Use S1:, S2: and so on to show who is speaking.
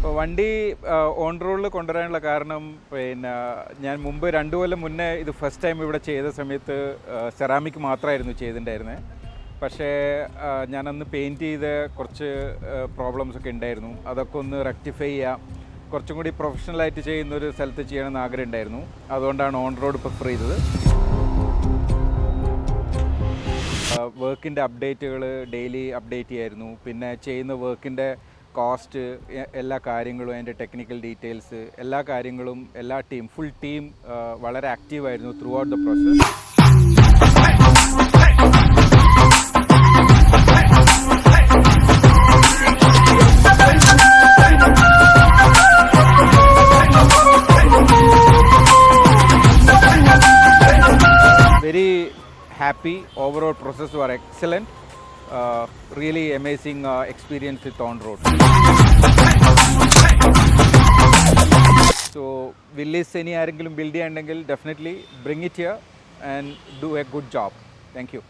S1: ഇപ്പോൾ വണ്ടി ഓൺ റോഡിൽ കൊണ്ടുവരാനുള്ള കാരണം പിന്നെ ഞാൻ മുമ്പ് 2 കൊല്ലം മുന്നേ ഇത് ഫസ്റ്റ് ടൈം ഇവിടെ ചെയ്ത സമയത്ത് സെറാമിക് മാത്രമായിരുന്നു ചെയ്തിട്ടുണ്ടായിരുന്നത്. പക്ഷേ ഞാനന്ന് പെയിൻറ്റ് ചെയ്ത കുറച്ച് പ്രോബ്ലംസ് ഒക്കെ ഉണ്ടായിരുന്നു. അതൊക്കെ ഒന്ന് റെക്ടിഫൈ ചെയ്യാം, കുറച്ചും കൂടി പ്രൊഫഷണലായിട്ട് ചെയ്യുന്നൊരു സ്ഥലത്ത് ചെയ്യണമെന്ന് ആഗ്രഹം ഉണ്ടായിരുന്നു. അതുകൊണ്ടാണ് ഓൺ റോഡ് പ്രിഫർ ചെയ്തത്. വർക്കിൻ്റെ അപ്ഡേറ്റുകൾ ഡെയിലി അപ്ഡേറ്റ് ചെയ്യായിരുന്നു. പിന്നെ ചെയ്യുന്ന വർക്കിൻ്റെ കോസ്റ്റ്, എല്ലാ കാര്യങ്ങളും, അതിൻ്റെ ടെക്നിക്കൽ ഡീറ്റെയിൽസ്, എല്ലാ കാര്യങ്ങളും ഫുൾ ടീം വളരെ ആക്റ്റീവായിരുന്നു throughout the process. Very happy. Overall process were excellent. Really amazing experience with on road. So Willis any ആരെങ്കിലും build ചെയ്യാണ്ടെങ്കിൽ definitely bring it here and do a good job. Thank you.